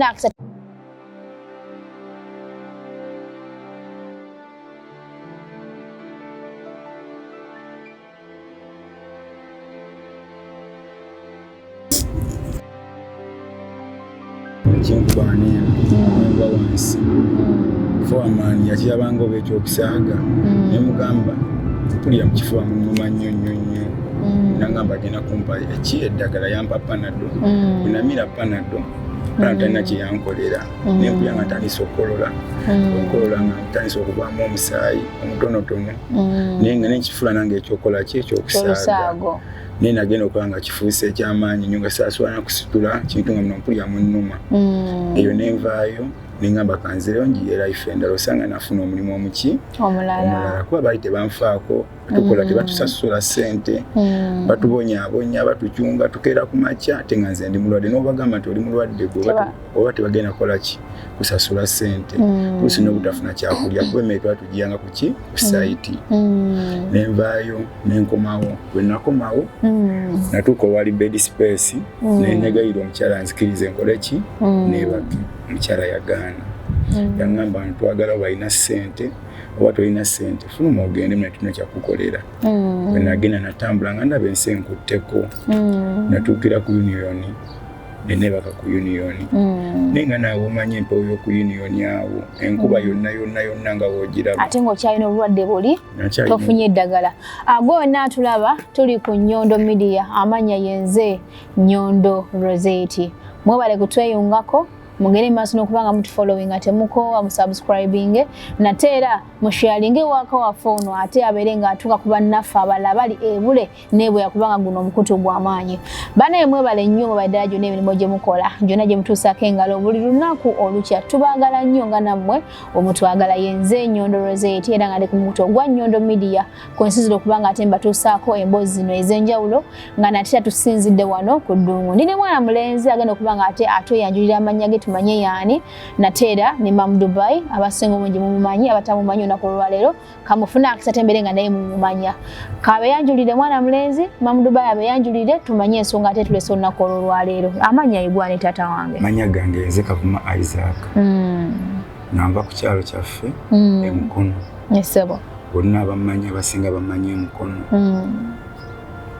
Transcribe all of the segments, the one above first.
kamufuna akisa Chinkubani mwenga wansi foreman yakiyabanga obekyokusaaga nemugamba tulya mukifuba munuma nnyonnyonnyo nangamba agenda kumpa eddagala yampa panado kunamira panado talina kyeyankolera nempulya nga ntandisa okukolola okukolola nga ntandisa okuvaamu omusaayi omutonotono naye nga nekifula nange ekyokola ki ekyokusaaga naye nagenda okuba nga kifuuse ekyamaanyi nnyo nga saasubala nakusitula kintu nga muno mpulya munnuma eyo nenvaayo nengamba kanzireyo ngiye life endala osanga nafuna omulimu omuki omulala kuba baali tebanfaako tukola tebatusasula ssente batubonyaabonya batucunga tukeera ku makya ate nga nze ndi mulwadde n'obagamba nti oli mulwadde gwe oba tebagenda kukola ki kusasula ssente tuusi n'obutafuna kyakulya kuba emmere twatugiyanga ku ki ku sayiti nenvaayo nenkomawo bwe nakomawo natuuka owali bed space nenegayira omukyala nzikirize nkole ki nebaki omukyala yagaana yaŋŋamba ntwagala oba alina ssente oba tolina ssente fuluma ogende muna tulina kyakukolera bwe nagenda natambula nga ndaba ensi enkutteko natuukira ku union nenebaka ku union naye nga naawe omanye empewo y'oku union awo enkuba yonna nga woogiraba ate ng'okyalina obulwadde buli tofunye eddagala gwe wonna atulaba tuli ku Nyondo Media amanya yenze Nyondo Rozet mwebale kutweyungako mugende maaso n'okubanga mutufollowing ate mukoowa musubscribing nate era musharinge Waka waffe ono ate abeere ng'atuuka ku bannaffe abalala bali ebule neebwe yakubanga guno omukutu gw'amaanyi banaye mwebale nnyo mu baddala gyonna emirimu gye mukola gyonna gye mutuusaako engalo buli lunaku olukya tubaagala nnyo nga nammwe omutwagala yenze Nyondo Rozet era nga ndi ku mukutu ogwa Nyondo Media kwensinzira okubanga ate mbatuusaako emboozi zino ez'enjawulo nga nate tusinzidde wano ku ddungu ndi ne mwana mulenzi agenda okubanga ate atweyanjulira amannya ge tumanye yaani nateera ne Mam Dubai abasinga omungi mumumanyi abatamumanyi olunaku olwaleero kamufuna akisa tembere nga naye mumumanya kabeyanjulire mwana mulenzi Mam Dubai abeyanjulire tumanye ensonga ate tulese olunaku olwaleero amanya igwane tata wange manya gange nze Kavuma Isaac namba ku kyalo kyaffe emukono yesebo bonna abamanyi abasinga bamanyi emukono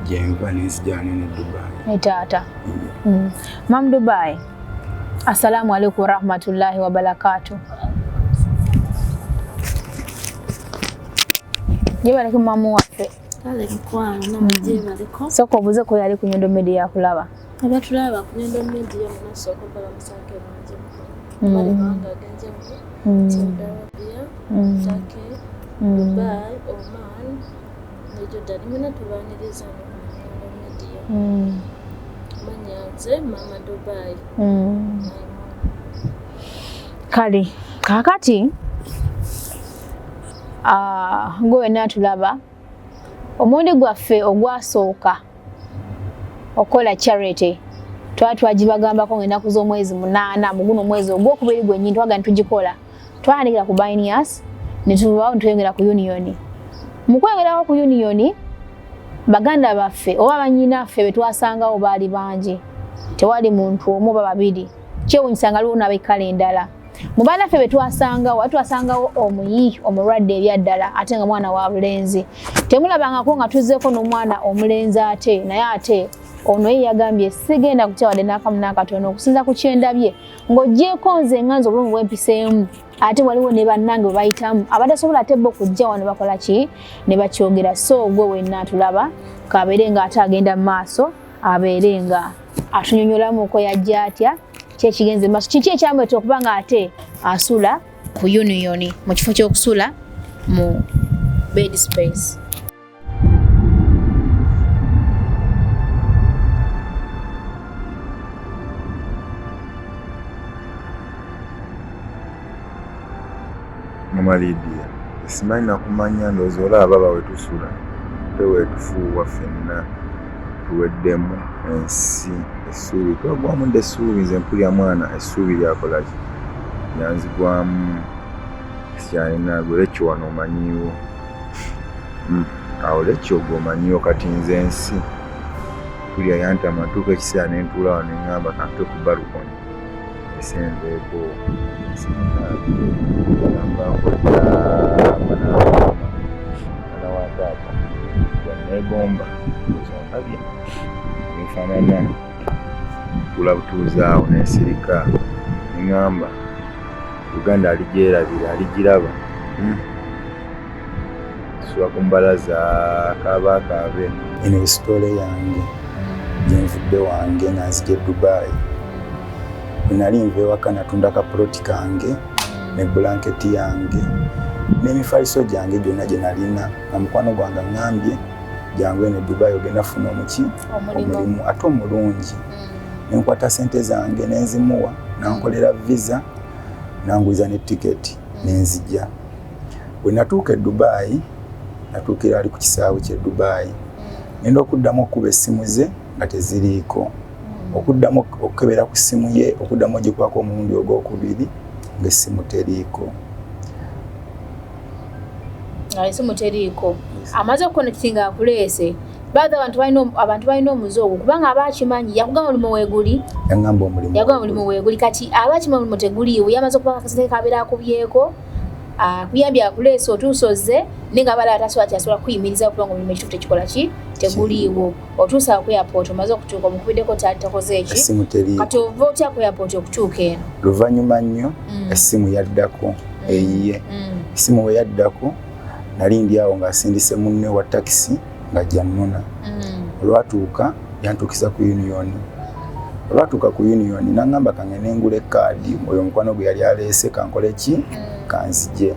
gyenva nenzijana ne Dubai tata Mam Dubai Assalamu alaikum warahmatullahi wabarakatuh. Jebaleke mamu waffe. Kale mkwano namujebaleko. Soko obuze ko yali ku Nyondo Media Kulaba. Abatulaba ku Nyondo Media munasoko bala musanke banje. Bali banga genje mu. Saudi Arabia, Turkey, Dubai, Oman, Jordan mina tubaniriza mu Nyondo Media. Manyanze Mama Dubai. Kale kakati ngowe natulaba omundi gwaffe ogwasooka okola charity twagibagambako ng'ennaku z'omwezi 8 mu guno mwezi ogwokubiri gwennyini twaga ntugikola twandikira ku Binias ne tubaawo ntweyongera ku union mu kweyongerawo ku union baganda baffe oba bannyinaffe be twasangawo baali bangi tewali muntu omu oba babiri kyewunyisa nga liwo n'abekkala endala mu banaffe be twasangawo omuyi omulwadde ebyaddala ate nga mwana wa bulenzi temulabangako nga tuzzeeko n'omwana omulenzi ate naye ate ono ye yagambye sigenda kutya wadde n'akamu n'akatono okusinza ku kyendabye ng'oggyeko nze nganze obulamu bwempiseemu ate waliwo ne bannange bwe bayitamu abatasobola ate bo okujja wano bakola ki ne bakyogera so gwe wenna atulaba kabeere nga ate agenda mu maaso abeere nga atunyonyolamu ko yajja atya kyekigenze maaso kiki ekyamweta okuba nga ate asula ku union mu kifo ky'okusula mu bed space. Mama Lydia, simanyi nakumanya ndowooza olaba bawetusula teweetufuuwa ffenna tuweddemu ensi essuubi twagwamu nde essuubi nze mpulya mwana essuubi lyakola ki lyanzigwamu sikyalina gwe lekyo wano omanyiwo awo lekyo gwe omanyiwo kati nze ensi tulya yantama ntuuka ekiseera ne ntuula wano ne ŋŋamba kantwe ku balukoni isenzeeko simugamba nkola mwana wa taata bwenneegomba ozondabye nfaanana tula butuuzaawo nensirika neŋŋamba Uganda aligyerabira aligiraba sula ku mbalaza kaabakaabe eno esitole yange gyenvudde wange nga nzije Dubai. Bwe nali nva ewaka natunda kapuloti kange ne blanketi yange n'emifaliso gyange gyonna gye nalina nga mukwano gwange aŋŋambye jangu eno Dubai ogenda funa omulimu ate omulungi. Nenkwata sente zange nenzimuwa nankolera visa nanguliza ne tiketi nenzija. Bwe natuuka e Dubai natuukira ali ku kisaawe ky'e Dubai ngenda okuddamu okuba essimu ze nga teziriiko, okuddamu okukebera ku ssimu ye, okuddamu ogikwako omulundi ogwokubiri ng'essimu teriiko. Essimu teriiko amaze okukonekitinga akuleese baadhi abantu balina omuzoogo kubanga abakimanyi yakugamba omulimu weeguli yagamba omulimu weeguli kati abakimanyi omulimu teguliiwo yamaze okuba akasente kabeera akubyeko kuyambye akuleese otuusoze nenga balaba tasobola kyasobola kuyimiriza kubanga omulimu ekituufu tekikola ki teguliiwo otuusa ku airport omaze okutuuka omukubiddeko takoze eki essimu teriiko kati ova otya ku airport okutuuka eno luvannyuma nnyo essimu yaddako eyiye essimu we yaddako nali ndi awo ng'asindise munne wa takisi ng'ajja nnona. Olwatuuka yantukisa ku Union. Olwatuuka ku Union n'aŋŋamba kangende ngula ekkaadi oyo omukwano gwe yali aleese kankole ki kanzije.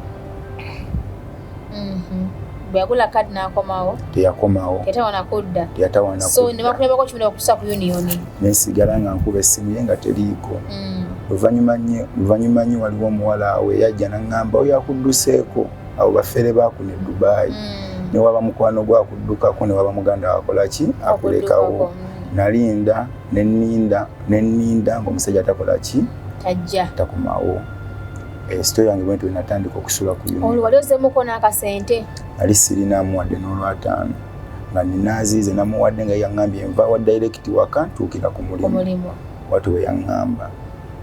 Bwe yagula kkaadi n'akomawo teyakomawo teyatawana Kudda so ne bakulabako kimira okutuusa ku Union nensigala nga nkuba essimu ye nga teriiko. Luvannyuma nnyo waliwo omuwala awe yajja n'aŋŋamba oyo akudduseeko abo baffere baakuna e Dubai ne waba mukwano gwakuddukako ne waba muganda wakola ki akulekawo. Nalinda nenninda ng'omusajja takola ki takomawo. Esito yange bwentyo natandika okusula ku Union. Wali ozzeemuko n'akasente? Nali sirinamu wadde n'olwataano nga ninaaziize namuwadde nga yaŋŋambye nva wa direct waka ntuukira ku mulimu wati we yaŋŋamba.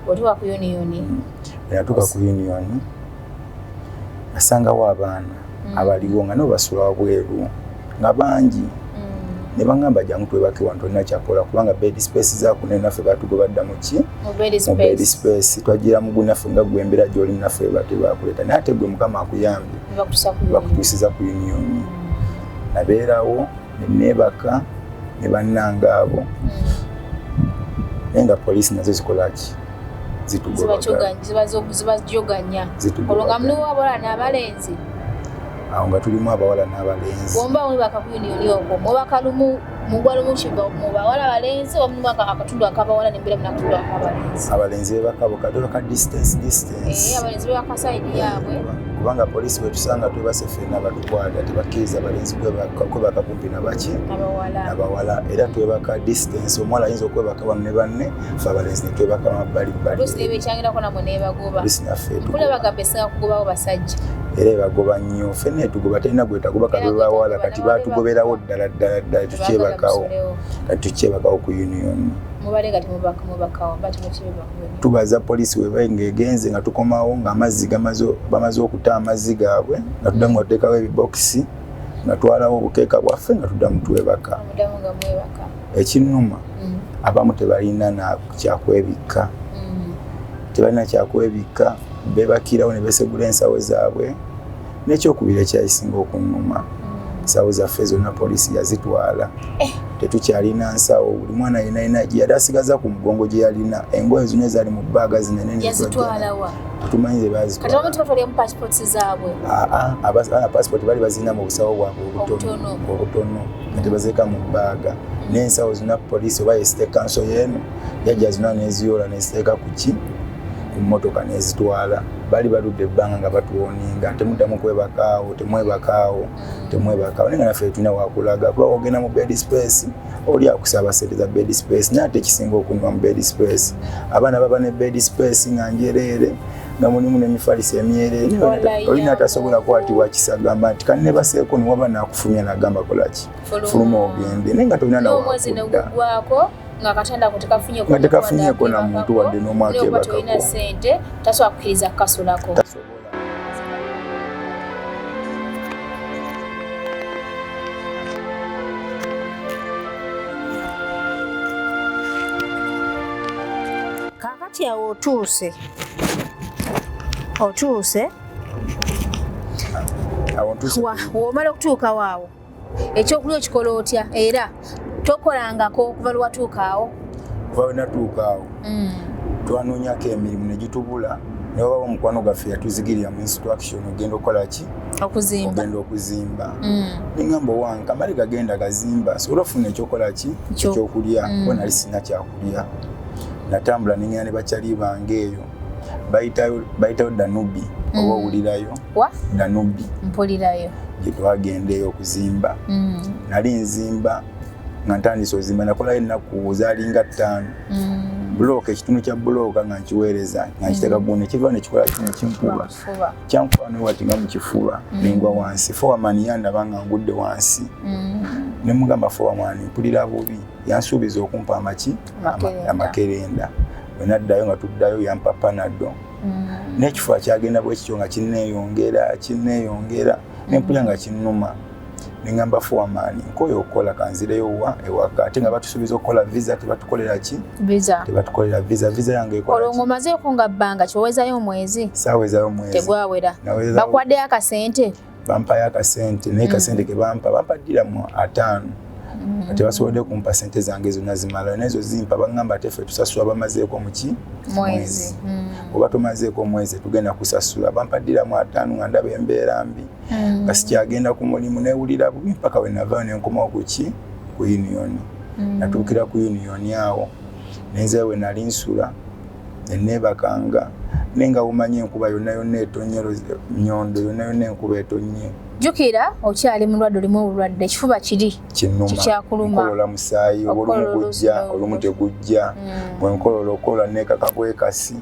Otuuka ku Union? Natuuka ku Union nasangawo abaana abaliwo nga nabo basula wabweru nga bangi ne baŋŋamba jangu twebake wano tolina kyakola kubanga bed space zaakune naffe batugobadda mu ki mu bed space twagira mugu naffe nga gwembera gy'oli naffe batebakuleeta naye ate gwe Mukama akuyambye bakutuusiza ku Union. Nabeerawo neebaka ne bannanga abo naye nga poliisi nazo zikola ki zibajoganya olwo nga mulimu abawala n'abalenzi awo nga tulimu abawala n'abalenzi bomba mwebaka ku Union okwo mwebaka lumu mugwa lumu kiba mu bawala abalenzi oba mulimu akatundu ak'abawala n'embeera mu akatundu ak'abalenzi abalenzi bebaka distance abalenzi bebaka side yaabwe kubanga poliisi bwetusanga twebase ffenna batukwata tebakkiriza abalenzi kwebaka kumpi nabawala era twebaka distance omuwala ayinza okwebaka bano ne banne fe abalenzi netwebaka mabbalibbali ekyangirako namwe nebagoba kulabagamba esinga kugobawo basajja era ebagoba nnyo ffenna etugoba talina gwetagobaka bebawala kati batugoberawo ddala tukyebakawo kati tukyebakawo ku Union. Tubaza poliisi webenga egenze nga tukomawo nga amazzi bamaze okuta amazzi gaabwe nga tuddamu nga tuteekawo ebibokisi nga twalawo obukeeka bwaffe nga tuddamu twebaka. Ekinnuma abamu tebalina kyakwebikka bebakirawo ne besegula ensawo zaabwe. N'ekyokubiri ekyayisinga okunnuma ensawo zaffe zonna poliisi yazitwala tetukyalina nsawo buli mwana yina yali asigaza ku mugongo gye yalina engoye zino ezaali mu bbaaga zinene tumanyi ze bazitwala pasipoti bali bazirina mu busawo bwabwe obutono nga tebazeeka mu bbaaga n'ensawo zonna poliisi oba yesite kanso yeeno yajja zonna neziyoola neziteeka ku ki ku mmotoka nezitwala. Bali baludde ebbanga nga batuwoninga temuddamu kwebakaawo temwebakaawo nenga naffe tulina wakulaga kuba ogenda mu bed space oli akusaba sente za bed space naye ate ekisinga okunywa mu bed space abaana baba ne bed space nga njereere nga mulimu n'emifaliso emyereere olina atasobola kwatibwa kisagamba nti kani ne baseeko niwaba nakufumya nagamba kolaki fuluma ogende naye nga tolina nawakudda nga katanda kutekafunye ko tekafunye ko na muntu wadde n'omwake bakako ina sente tasobola kukkiriza kukasulako. Kakati awo otuuse womala okutuuka waawo ekyokulya okikola otya era tokolangako okuva lwatuuka awo? Kuva we natuuka awo twanoonyako emirimu ne gitubula ne wabawo omukwano gaffe yatuzigirira mu instruction ogenda okukola ki? Ogenda okuzimba. Ningamba owange kamale gagenda gazimba sobola ofuna ekyokola ki? Ekyokulya bo nali sina kyakulya. Natambula n'engenda ne bakyali bange eyo bayitayo Danubi oba owulirayo? Danubi mpulirayo. Gye twagendeyo okuzimba. Nali nzimba nga ntandise ozimba nakolayo ennaku zaalinga 5. Bulooka ekitundu kya bulooka nga nkiweereza nga nkiteka gune kiva ne kikola kino kinkuba kyankuba newati nga mu kifuba nengwa wansi fowaman yandaba nga ngudde wansi ne mugamba fowaman mpulira bubi yansuubiza okumpa amaki amakerenda bwe naddayo nga tuddayo yampa panado n'ekifuba kyagenda bwe kityo nga kinneeyongera nempulira nga kinnuma. Ningamba fowaman nkoyo okukola kanzireyo ewaka ate nga batusuubiza okukola visa tebatukolera ki? Tebatukolera visa yange ekola ki? Olwo omazeeko nga bbanga kiwezayo omwezi? Saawezayo omwezi. Tegwawera? Bakwaddeyo akasente? Bampayo akasente naye kasente ke bampa ddiramu 5. Tebasobodde kumpa sente zange zonna zimala nezo zimpa bagamba ate ffe tusasula bamazeeko muki? Mwezi. Oba tomazeeko omwezi tugenda kusasula bampa ddiramu 5 nga ndaba embeera mbi nga sikyagenda ku mulimu newulira bubi mpaka we navaayo nenkomawo kuki? Ku union. Natuukira ku union awo nenzeeyo we nali nsula neneebakanga nenga umanye enkuba yonna etonye Nyondo yonna enkuba etonye. Jukira okyali mulwadde olimu obulwadde ekifuba kiri kikyakuluma nkolola musaayi olumu gujja olumu tegujja bwenkolola okola nekaka kwekasi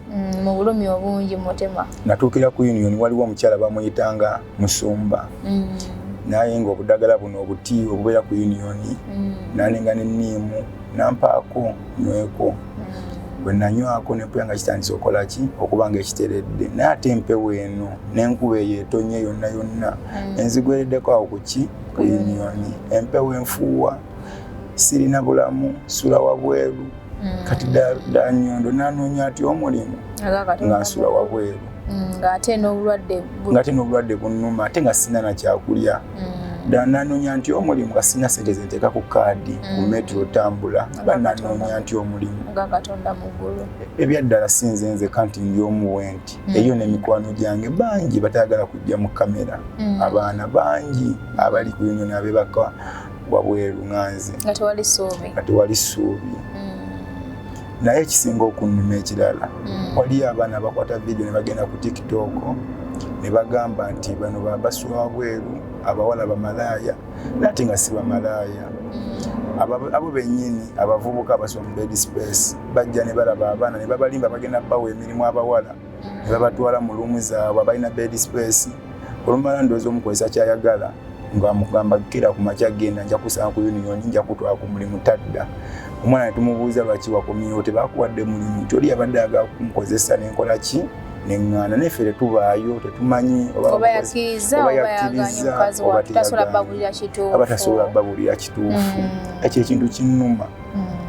mu bulumi obungi mutema. Natuukira ku union waliwo omukyala bamuyitanga Musumba naye nga obudagala buno obuti obubeera ku union nanenga n'enniimu nampaako nyweko bwe nanywako nempuya nga kitandise okola ki? Okuba nga ekiteredde naye ate empewo eno n'enkuba eyo etonye yonna enzigwereddeko awo kuki? Ku union. Empewo enfuuwa sirina bulamu sula wabweru kati ddala Nyondo nanoonya ati omulimu nga nsula wabweru ng'ate n'obulwadde bunnuma ate nga sina na kyakulya. Nanoonya nti omulimu nga sina sente zenteeka ku kaadi ku metro tambula bananoonya nti omulimu ebyaddala sinze nze kanti ndi omuwenti eyo n'emikwano gyange bangi batayagala kujja mu kamera abaana bangi abali ku union abebaka wabweru nganze nga tewali ssuubi. Naye ekisinga okunnuma ekirala waliyo abaana abakwata vidiyo ne bagenda ku TikTok ne bagamba nti bano babasula wabweru abawala bamalaaya nate nga si bamalaaya. Abo bennyini abavubuka abasoma mu bed space bajja ne balaba abaana ne babalimba bagenda bawa emirimu abawala ne babatwala mu luumu zaabwe abalina bed space. Olumala ndowooza omukozesa kyayagala nga mugamba kira ku makya genda nja kusanga ku union nja kutwala ku mulimu tadda. Omwana ne tumubuuza lwaki wakomyewo tebakuwadde mulimu nti oli yabadde agala kumukozesa nenkola ki? Nengana nefere tubaayo tetumanyi oba yakiriza oba tasobola babulira kituufu. Ekyo ekintu kinnuma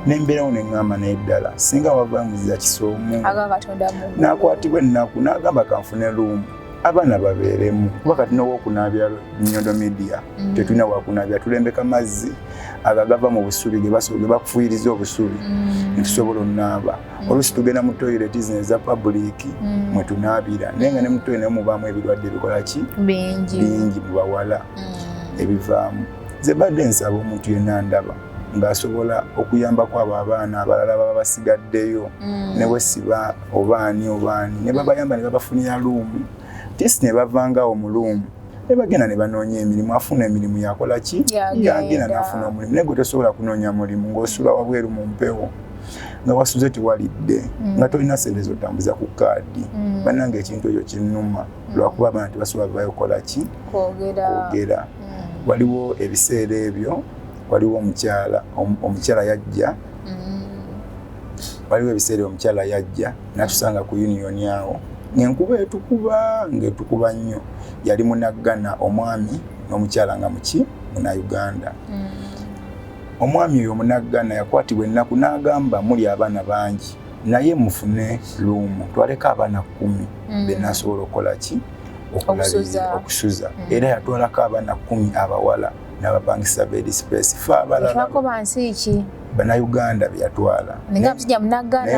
nembeerawo nengamba neddala singa wava muziza kisoomu nakwatibwa ennaku nagamba kanfune luumu abaana babeeremu kuba kati n'owokunaabya Nyondo Media tetulina wakunaabya tulembeka mazzi agagava mu busubi ge bakufuuyiriza obusubi netusobola onaaba. Oluusi tugenda mu toilet zino eza public mwe tunaabira naye nga ne mu toilet mubaamu ebirwadde ebikola ki? Bingi mu bawala ebivaamu. Nze badde nsaba omuntu yenna ndaba ng'asobola okuyambako abo abaana abalala baba basigaddeyo ne bwe siba obaani ne babayamba ne babafunira luumu tisi ne bavangawo mu luumu ne bagenda ne banoonya emirimu afuna emirimu yakola ki? Yagenda n'afuna omulimu naye gwe tosobola kunoonya mulimu ng'osula wabweru mu mpewo nga wasuze tiwalidde nga tolina sente zotambuza ku kaadi. Bannange ekintu ekyo kinnuma lwakuba abaana tebasobola vaayo kukola ki? Kwogera. Waliwo ebiseera ebyo waliwo omukyala yajja waliwo ebiseera omukyala yajja natusanga ku union awo ng'enkuba etukuba nnyo yali munaggana omwami n'omukyala nga muki Munnayuganda. Omwami oyo munaggana yakwatibwa ennaku n'agamba muli abaana bangi naye mufune luumu twaleka abaana 10 benasobola okukola ki okusuza era yatwalako abaana 10 abawala n'abapangisa bed space fa abalala Bannayuganda byatwala naye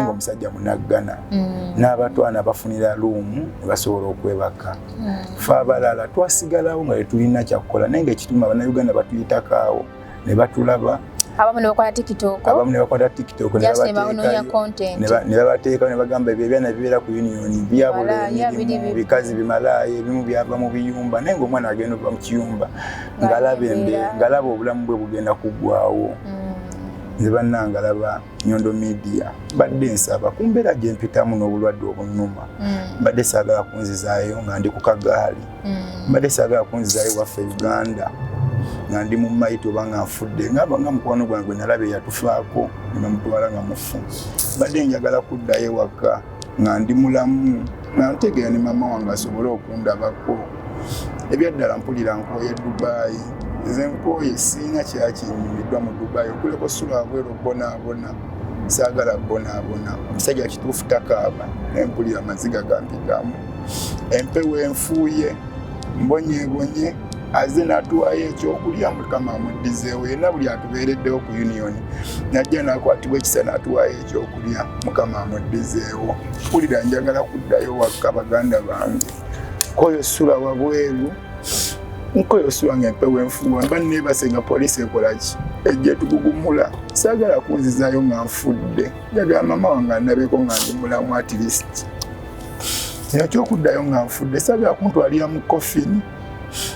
ng'omusajja munaggana n'abatwana bafunira luumu ne basobola okwebaka fa abalala twasigalawo nga tetulina kyakukola naye ng'ekituma Bannayuganda batuyitako ne batulaba abamu ne bakwata TikTok ne babateeka ne bagamba ebyo ebyana bibeera ku union byabula emirimu bikazi bimalayo ebimu byava mu biyumba naye ng'omwana agenda okuva mu kiyumba ngalaba obulamu bwe bugenda kuggwawo. Nze bannange alaba Nyondo Media badde nsaba ku mbeera gye mpitamu n'obulwadde obunnuma badde saagala kunzizaayo nga ndi ku kagaali badde saagala kunzizaayo waffe Uganda nga ndi mu maiti oba nga nfudde nga mukwano gwange nalabye yatufaako ne bamutwala nga mufu badde njagala kuddayo ewaka nga ndi mulamu nga ntegeera ne mama wange asobole okundabako ebyaddala mpulira nkooye Dubai nze nkooye siina kyakinyumiddwa mu Dubai okuleko sula abweru bonaabona saagala bonaabona omusajja kituufu takaaba naye mpulira amaziga gampitamu empewo enfuuye mbonyeebonye aze n'atuwaayo ekyokulya Mukama amuddizeewo yenna buli atubeereddewo ku union najja n'akwatibwa ekisa n'atuwaayo ekyokulya Mukama amuddizeewo mpulira njagala kuddayo waka baganda bange koyo sula wabweru nkoyo sula ng'empewo enfuuwa mba neebase nga poliisi ekolaki ejja tugugumula saagala kunzizaayo nga nfudde njagala mama wange andabeko nga ndi mulamu at least ekyokuddayo nga nfudde saagala kuntwalira mu coffin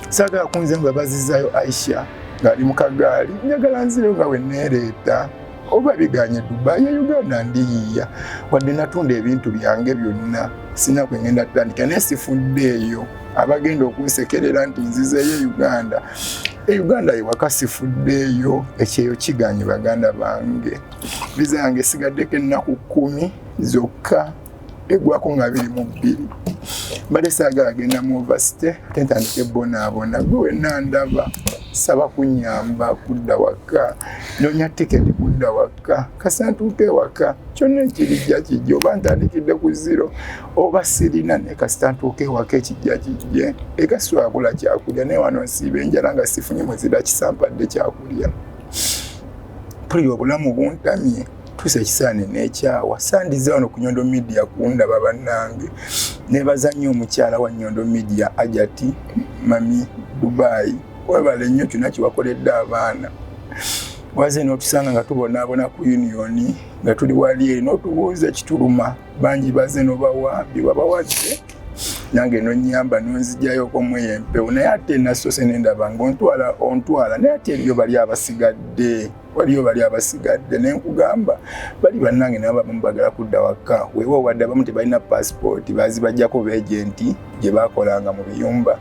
saagala kunze nga bazizaayo Aisha ng'ali mu kagaali njagala nzireyo nga we neereeta oba biganye Dubai ya Uganda ndiyiya wadde natunda ebintu byange byonna sina kwengenda tutandika naye sifuddeeyo abagenda okunsekerera nti nzizeeyo Uganda Uganda ewaka sifuddeeyo ekyeyo kiganye baganda bange viza yange esigaddeko ennaku 10 zokka egwako nga 22 mbadde saagala genda mu university ate ntandike bonaabona gwe wenna ndaba saba kunyamba kudda waka noonya tiketi kudda waka kasantuuke ewaka kyonna ekirijja kijje oba ntandikidde ku 0 oba sirina ne kasantuuke ewaka ekijja kijje ekaswabula kyakulya naye wano nsiiba enjala nga sifunye mwezira kisampadde kyakulya mpulira obulamu buntamye tuse ekisaane n'ekyawa sandize wano ku Nyondo Media kundaba bannange nebaza nnyo omukyala wa Nyondo Media Ajati Mami Dubai webale nnyo kyonna kiwakoledde abaana waze n'otusanga nga tubonaabona ku union nga tuli wali eri n'otubuuza ekituluma bangi baze n'obawabi wabawadde nange nonyamba nonzijayo komwe empewo naye ate nasose nendaba ng'ontwala naye ate eriyo bali abasigadde nenkugamba bali bannange nabo abamu bagala kudda waka weewo wadde abamu tebalina passport bazibajjako beegenti gye bakolanga mu biyumba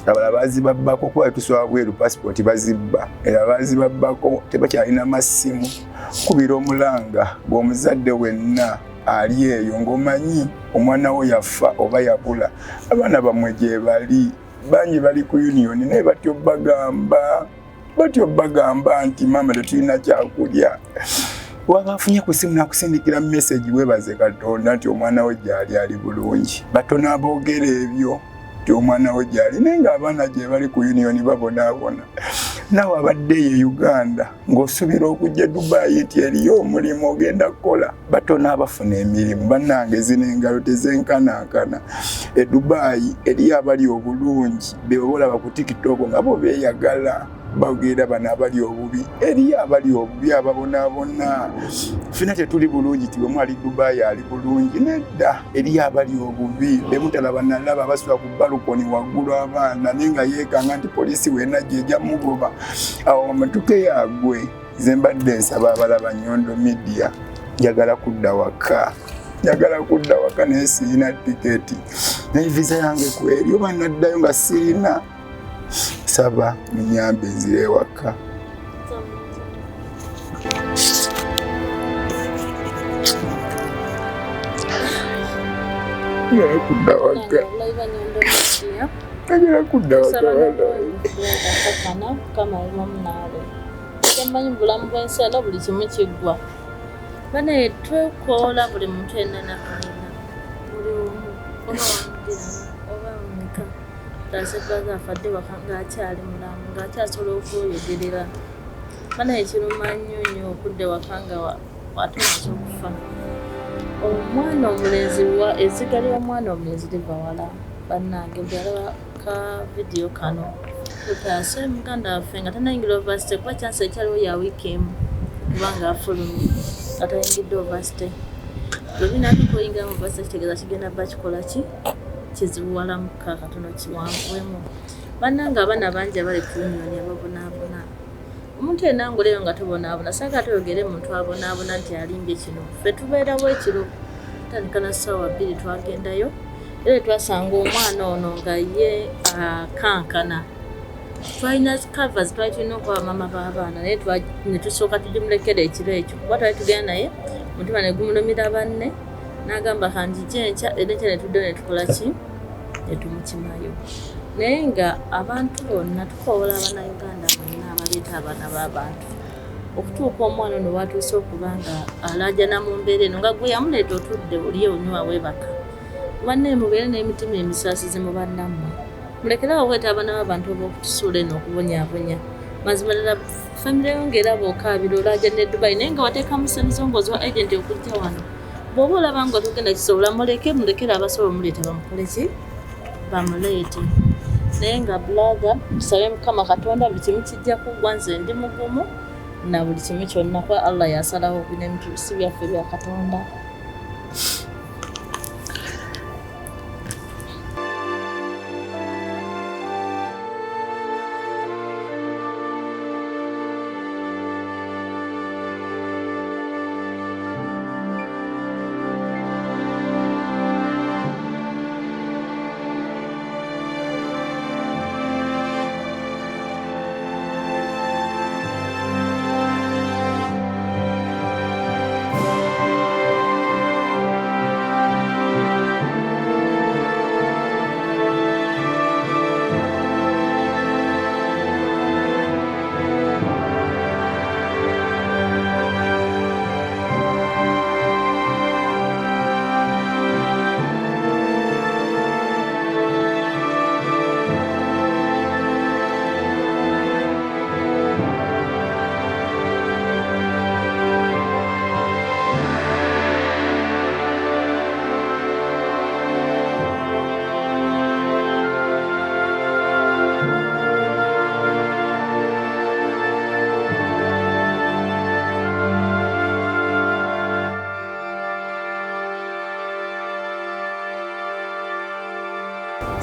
abala bazibabbako kuba tusaba bweru passport bazibba era bazibabbako tebakyalina masimu kubira omulanga bw'omuzadde wenna ali eyo ng'omanyi omwana wo yafa oba yabula abaana bamwe gye bali bangi bali ku union naye batyo bagamba nti mama tetulina kyakulya waba afunye ku simu nakusindikira message webaze Katonda nti omwana we gyali ali bulungi batono aboogera ebyo nti omwana we gyali naye ng'abaana gye bali ku union babonaabona nawe abadde ye Uganda ng'osubira okujja Dubai nti eriyo omulimu ogenda kukola batono abafuna emirimu bannange zino engalo tezenkanankana Dubai eriyo abali obulungi bebolaba ku TikTok nga bo beeyagala bagenda bana abali obubi eriyo abali obubi ababonaabona fina tetuli bulungi ti bwemu ali Dubai ali bulungi nedda eriyo abali obubi bemutalaba nalaba basula ku balukoni waggulu abaana naye nga yeekanga nti poliisi wena gyejja mugoba awo amatuke yagwe ze mbadde nsaba abalaba Nyondo Media njagala kudda waka naye sirina tiketi naye visa yange kweri oba naddayo nga sirina saba munyambe nzire ewaka Njagala kudda waka. Live Nyondo Media. Njagala kudda waka. Kana kama mnawe. Temanyi bulamu bwensi ala buli kimu kiggwa. Bane twekola buli muntu enana kalina. Buli omu oba omuka. Tasebaza afadde wakanga akyali mulamu ng'akyasobola okweyogerera. Bane ekiruma nnyo okudde wakanga watumaze okufa. Omwana omulenzi ezziga ly'omwana omulenzi liva wala. Bannange byalaba ka vidiyo kano. Tutase muganda waffe nga tanayingira ovasite kuba chance ekyaliwo ya wiikimu kubanga afulumye nga tayingidde ovasite. Lubina tukuyingira mu ovasite kitegeeza kigenda bba kikola ki kizibuwalamuka katono kiwanvuwemu. Bannange abaana bangi abali ku nyonyi ababonaabona. Omuntu yenna ngoleyo nga tobonaabona saaka toyogere muntu abonaabona nti alimbye kino. Ffe tubeerawo ekiro tutandika na ssaawa 2 twagendayo era twasanga omwana ono nga ye akankana. Twalina covers twali tulina okuba mama b'abaana naye ne tusooka tugimulekera ekiro ekyo kuba twali tugenda naye omutima ne gumulumira banne n'agamba kanjije enkya era enkya ne tuddeyo ne tukola ki ne tumukimayo. Naye nga abantu bonna tukoowola Abannayuganda bonna abaleeta abaana b'abantu okutuuka omwana ono watuuse okuba nga alaajana mu mbeera eno nga gwe yamuleeta otudde oli onywa weebaka. Banne mubeere n'emitima emisaasizi mu bannammwe. Mulekerawo okweta abaana b'abantu ab'okutusuula eno okubonyaabonya. Mazima ddala famire yo ng'eraba okaabira olaajana e Dubai naye nga wateekamu ssemizongozi wa agenti okujja wano. Bw'oba olaba nga togenda kisobola mulekere abasobola omuleeta bamukole ki bamuleete. Naye nga brother tusabe Mukama Katonda buli kimu kijja kuggwa nze ndi mugumu na buli kimu kyonna kuba Allah yasalawo bino ebintu byaffe bya Katonda.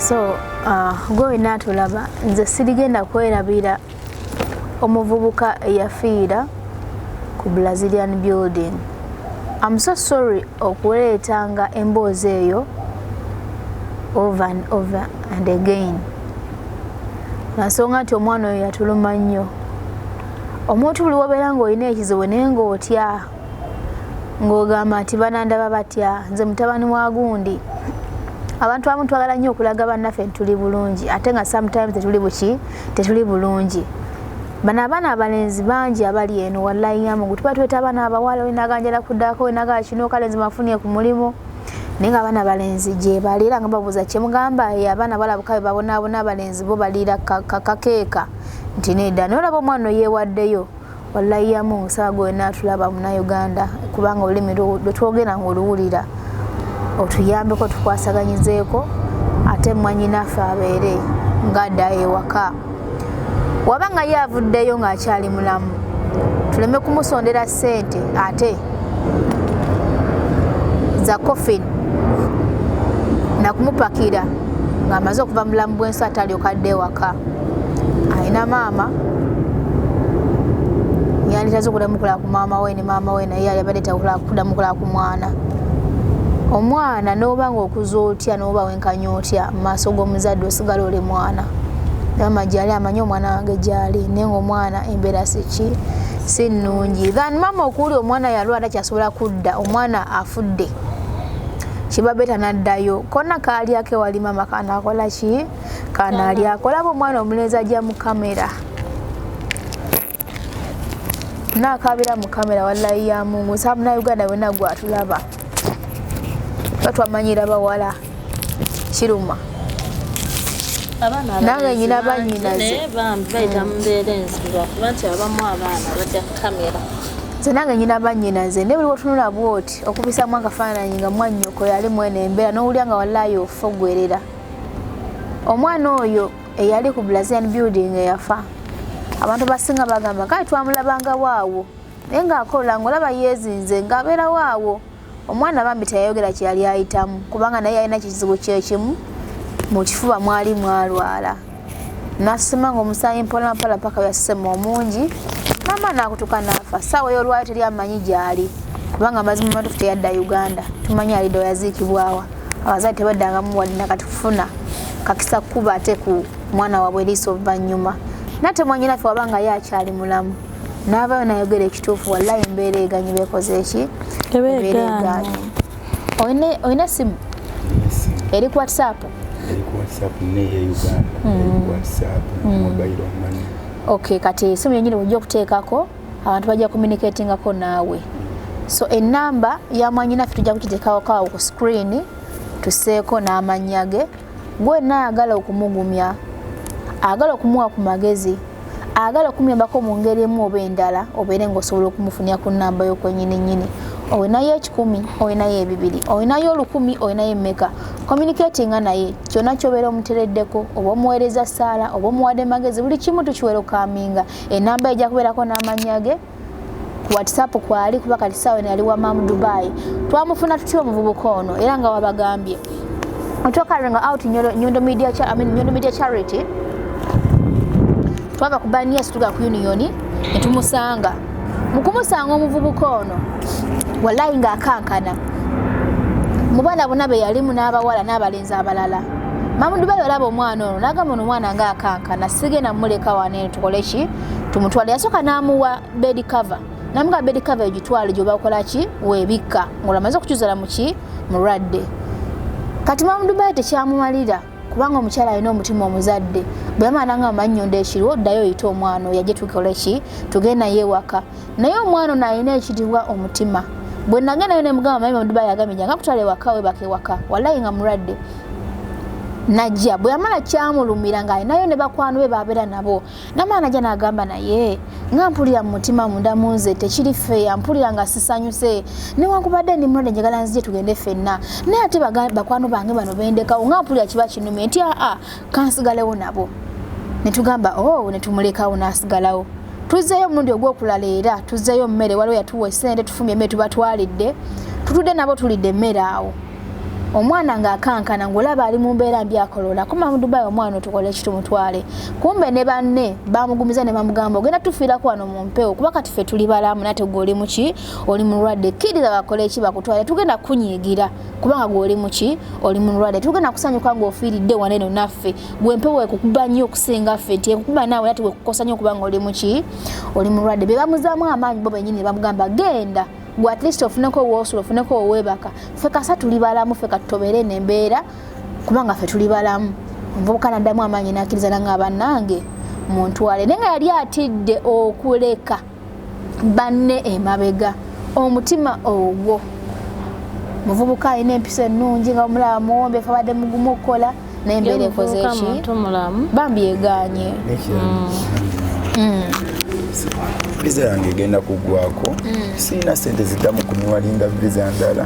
So, gwe natulaba nze sirigenda kwerabira omuvubuka eyafiira ku Brazilian building. I'm so sorry okuleetanga emboozi eyo over and again. Nasonga nti omwana oyo yatuluma nnyo. Omuntu buli wabeera ng'olina ekizibu naye ng'otya ng'ogamba nti banandaba batya nze mutabani wa gundi. Abantu abamu twagala nnyo okulaga bannaffe tuli bulungi ate nga sometimes tetuli bulungi. Bano abaana abalenzi bangi abali eno wallahi yamungu tuba tweta abaana abawala wenaganjala kuddako wenaga kino kalenzi mafunye ku mulimu naye nga abaana abalenzi gye baliira nga babuuza kye mugamba abaana balabuka babonaabona abalenzi bo baliira kakeeka nti nedda naye olaba omwana yeewaddeyo wallahi yamungu saba gwe natulaba Munnayuganda kubanga olulimi lwe twogera ng'oluwulira otuyambeko tukwasaganyizeeko ate mwannyinaffe abeere ng'adda ewaka. Wabanga yavuddeyo ng'akyali mulamu tuleme kumusondera ssente ate za coffin na kumupakira ng'amaze okuva mulamu bw'ensi atalyoka adda ewaka. Alina maama yanditaze okuddamukola ku maama we ne maama we naye yabadde takuddamukola ku mwana. Omwana n'oba ng'okuza otya n'oba wenkanya otya mu maaso g'omuzadde osigala oli mwana. Mama gyali amanyi omwana wange gyali naye ng'omwana embeera si nnungi. Then mama okuwulira omwana yalwala kyasobola kudda omwana afudde. Kibabeta naddayo konna kaali ake wali mama kana akola ki kana ali akola bo mwana omulenzi ajja mu kamera na kabira mu kamera wallahi ya Mungu sababu na Uganda wena gwatulaba watu amanyira bawala kiruma abana nange nyina banyinaze baita mberenzi bakubanti abamu abaana bajja kamera zenange nyina banyinaze ne buli wotunula bwoti okubisa mwanga faananyi nga mwannyoko yali mwene embeera n'owulyanga wallahi ofogwerera omwana oyo eyali ku Brazilian building eyafa abantu basinga bagamba kale twamulabanga waawo naye ng'akola ng'olaba yeezinze ng'abeera waawo omwana bambi teyayogera kye yali ayitamu kubanga naye alina kizibu kyekimu mu kifuba mwali mwalwala nasema ng'omusaayi mpolampola paka yassema omungi mama nakutuka nafa sawa y'olwayo teri amanyi gyali kubanga amazima matufu teyadda Uganda tumanyi alido yaziikibwawa abazazi tebaddangamu wadde kati kufuna kakisa kuba ate ku mwana waabwe eriiso oluvannyuma nate mwanyinaffe wabanga ye akyali mulamu n'avaayo nayogera ekituufu wallahi embeera eganyi beekoze eki ebeeganye olina simu eri ku WhatsApp neye Uganda WhatsApp mobile money. Okay, kati simu yenyini ujja okuteekako abantu bajja communicatingako naawe so enamba ya mwanyinaffe tujja kukiteekawo kawo ku screen tuseeko n'amannya ge gwe naagala okumugumya agala okumuwa ku magezi agala okumuyambako mu ngeri emu oba endala obeere ng'osobola okumufunira ku nnamba yo kwennyini olinayo 10 olinayo 2 olinayo 10 olinayo mmeka communicatinga naye kyonna kyobeera omutereddeko oba omuweereza ssaala oba omuwadde magezi buli kimu tukiwerokaminga ennamba ejja kubeerako n'amannya ge ku WhatsApp kwali kuba kati ssaawa yali wa mamu Dubai twamufuna tutya omuvubuka ono era nga wabagambye otokarenga out Nyondo Media Charity twava ku baniya situga ku union netumusanga mukumusanga omuvubuka ono wallahi ng'akankana mu baana bonna be yalimu n'abawala n'abalenzi abalala mamu Dubai olaba omwana ono n'agamba ono omwana ng'akankana sigenda muleka waneeno tukole ki tumutwale yasooka n'amuwa bed cover namuga bed cover egitwale gy'obakola ki weebikka ng'olamaze okukyuzala mu ki mulwadde kati mamu Dubai tekyamumalira kubanga omukyala alina omutima omuzadde bwe yamala nga amannyondo ekirwo ddayo oyita omwana oyo ajje tukole ki tugenda ye Waka naye omwana ono alina ekitibwa omutima bwe nagendayo ne mugamba mamu Dubai yagambye nga kutwala ewaka webaka ewaka wallahi nga mulwadde najja bwe yamala kyamulumira ng'alinayo ne bakwano be babeera nabo namaana najja n'agamba naye nga mpulira mu mutima munda munze tekiri feeya mpulira nga sisanyuse newankubadde ndi mulwadde njagala nzije tugende ffenna naye ate bakwano bange bano bendekawo nga mpulira kiba kinumye nti aa kansigalewo nabo ne tugamba ne tumulekawo n'asigalawo tuzzeeyo omulundi ogw'okulala era tuzzeeyo mmere waliwo yatuwa essente tufumye emmere tubatwalidde tutudde nabo tulidde emmere awo omwana ng'akankana ng'olaba ali mu mbeera mbi akolola ko mamu Dubai omwana otukole ekitumutwale kumbe ne banne bamugumiza ne bamugamba ogenda tufiirako wano mu mpewo kuba kati ffe tuli balamu nate gw'oli mu ki oli mulwadde kkiriza bakole eki bakutwale tugenda kunyiigira kubanga gw'oli mu ki oli mulwadde tugenda kusanyuka ng'ofiiridde waneeno naffe gwe mpewo ekukuba nnyo okusinga ffe nti ekukuba naawe nate wekukosa nnyo kubanga oli mu ki oli mulwadde be bamuzaamu amaanyi bo bennyini ne bamugamba genda gwe at least ofuneko woosula ofuneko oweebaka ffe kasa tuli balamu ffe katutobeere nembeera kubanga ffe tuli balamu omuvubuka naddamu amaanyi n'akkiriza nange abannange muntwale naye nga yali atidde okuleka banne emabega omutima ogwo muvubuka alina empisa ennungi nga omulaba muwombe fe abadde mugumu okukola naye embeera ekoze eki bambi egaanye visa yange egenda kugwako sirina sente ziddamu kumiwalinda visa ndala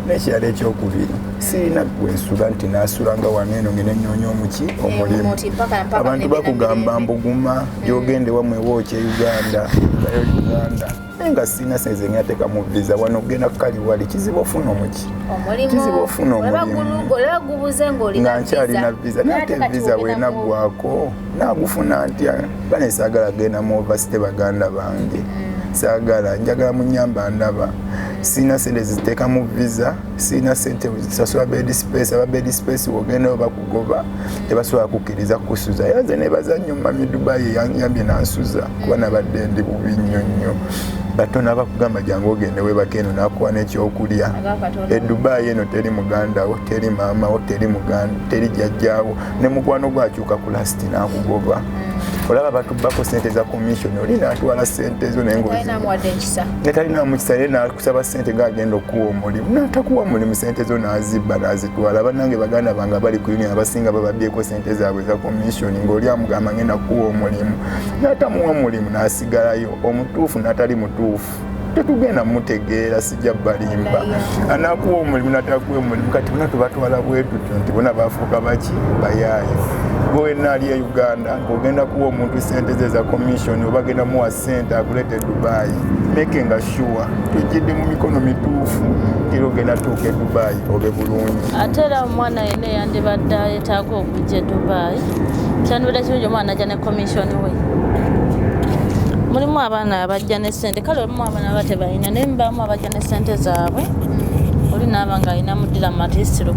nekyalo ekyokubiri sirina gwensula nti nasulanga waneeno ngene nnoonya omuki omulimu abantu bakugamba mbuguma gyogende wamwe wookye Uganda bayo Uganda nga sirina sente zengateeka mu visa wano ogenda kukali wali kizibu ofuna omuki kizibu ofuna omulimu nga nkyalina visa nate visa wenaggwako nagufuna ntya bane saagala genda mu ovasite baganda bange saagala njagala munyamba ndaba sina sente ziteeka mu visa sina sente zisasula bed space aba bed space wogenda bakugoba tebasobola kukkiriza kusuza yanze nebaza nnyo mami Dubai yanyambye nansuza kuba nabadde ndi bubi nnyo nnyo batono abakugamba jangu ogende webaka eno nakuwa n'ekyokulya. Dubai eno teri muganda wo, teri maama wo, teri muganda, teri jjajjaawo, ne mukwano gwakyuka ku lasti n'akugoba. Olaba batubbako sente za commission, oli n'atwala sente zo naye talina mukisa, ye n'akusaba sente ng'agenda okuwa omulimu, n'atakuwa mulimu, sente zo n'azibba n'azitwala. Bannange baganda bange abali ku union abasinga bababbyeko sente zaabwe za commission, ng'oli amugamba ngenda kuwa omulimu, n'atamuwa omulimu n'asigalayo, omutuufu n'atali mutuufu. Tetugenda mutegeera sijja balimba. Anakuwa omulimu n'atakuwa omulimu, kati bona tubatwala bwe tutyo nti bona bafuuka baki bayaaye. Gwe nali e Uganda ng'ogenda kuwa omuntu sente ze za commission oba genda muwa sente akulete Dubai. Making sure tujjidde mu mikono mituufu era ogenda tuuka e Dubai obe bulungi. Ate era omwana yenna yandibadde ayetaaga okujja e Dubai kyandibadde kirungi omwana ajja ne commission we. Mulimu abaana abajja ne ssente, kale mulimu abaana abatebalina naye mubaamu abajja ne ssente zaabwe. Oli naaba ng'alina muddira mu matisiti 10.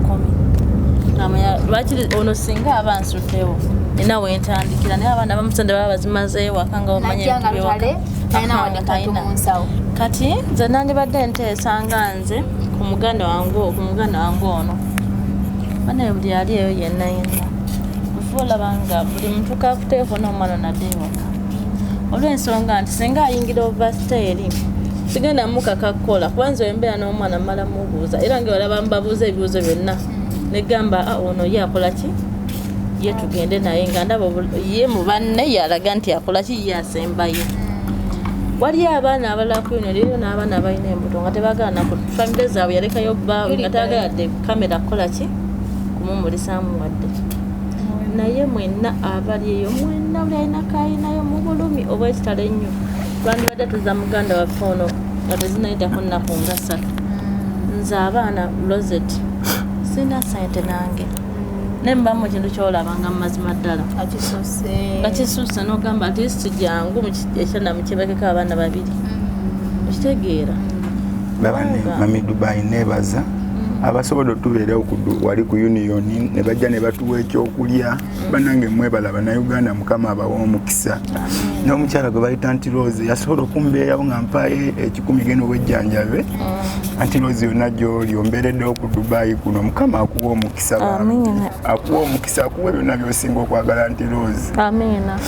Lwaki ono singa aba nsuddewo nina wentandikira naye abaana bamusonde baba bazimazeeyo waka nga omanya kati nze nandibadde nteesa nga nze ku muganda wange ono banaye buli ali eyo yenna nfuba olaba nga buli muntu kakuteeko n'omwana nadde ewaka olw'ensonga nti singa ayingira ovasiteeri sigenda mukaka kukola kuba nze embeera n'omwana mmala mubuuza era nga olaba mubabuuza ebibuuzo byonna negamba ono ye akola ki ye tugende naye nga ndaba ye mu banne yalaga nti akola ki ye asembayo. Waliyo abaana abalala ku yuno leero n'abaana abalina embuto nga tebagaana ku famire zaabwe yalekayo bbaawe nga tagaladde kamera kukola ki kumumulisaamu wadde. Naye mwenna abali eyo mwenna buli alina kayinayo mu bulumi oba ekitalo ennyo twandibadde tuza muganda waffe ono nga tezinayitako nnaku nga 3. Nze abaana Rozet sina sente nange nemba mu kintu kyolaba nga mazima ddala nga kisuuse n'ogamba ati jangu ekyana mukibekeko abaana babiri okitegeera babane mami Dubai nebaza abasobola otubeera wali ku union ne bajja ne batuwa ekyokulya banange mwebala bannayuganda mukama abawa omukisa n'omukyala gwe bayita Anti Rose yasobola okumbeerawo nga mpaye 10 genda obwejjanjabe Anti Rose yonna gy'oli ombeereddewo ku Dubai kuno mukama akuwa omukisa akuwa omukisa akuwa byonna by'osinga okwagala Anti Rose amiina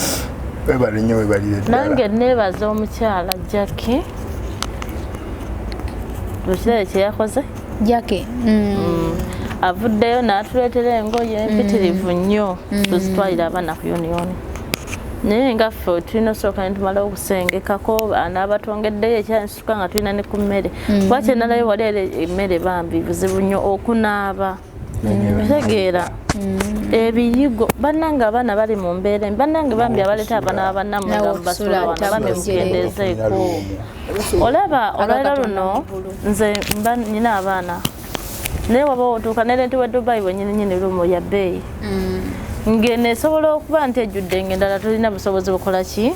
webale nnyo webalire ddala nange neebaza omukyala Jackie lukirere kye yakoze Jackie avuddeyo n'atuleetera engoye empitirivu nnyo tuzitwalira abaana ku yoniyoni naye nga ffe tulina osooka ne tumala okusengekako n'abatongeddeyo ekyansituka nga tulina ne ku mmere kuba kyenalayo wali emmere bambi buzibu nnyo okunaaba tegeera ebiyigo bannange abaana bali mu mbeera bannange bambi abaleeta abaana bannamwe basula wana bambi mugendezeeko olaba olwaliro luno nze mba nina abaana naye waba otuuka nerenti wa Dubai wenyininyini lumu ya bbeeyi ngene esobola okuba nti ejjudde ng'endala tulina busobozi bukola ki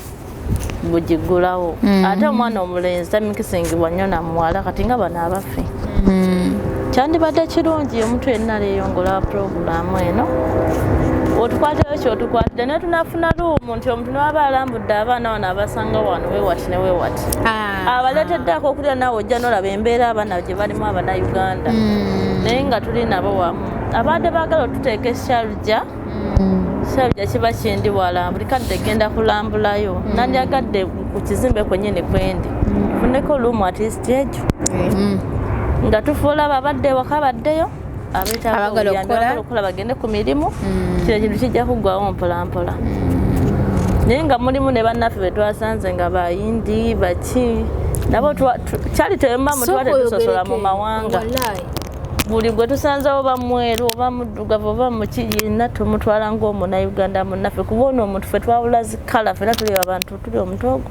bugigulawo ate omwana omulenzi tamikisingibwa nnyo na muwala kati nga bano abaffe kyandibadde kirungi omuntu yenna leeyongola purogulaamu eno otukwatirayo kyotukwatira naye tunafuna luumu nti omuntu niwaba alambudde abaana wano abasanga wano wewati ne wewati abaleeteddeko okulira naawe ojja n'olaba embeera abaana gye balimu Abanayuganda naye nga tuli nabo wamu abadde baagala otuteeka eshalja kiba kindi wala buli kadde genda kulambulayo nandyagadde ku kizimbe kwennyini kwendi tufuneko luumu atisti ekyo nga tufuula babadde ewaka baddeyo abagala okukola bagende ku mirimu kino kintu kijja kuggwawo mpolampola naye nga mulimu ne bannaffe be twasanze nga bayindi baki nabo kyali tembamu twate tusosola mu mawanga buli gwe tusanze oba mweru oba muddugavu oba muki yenna tumutwala ng'omunayuganda munnaffe kuba ono omuntu ffe twawula zikala ffenna tuli abantu tuli omutoogo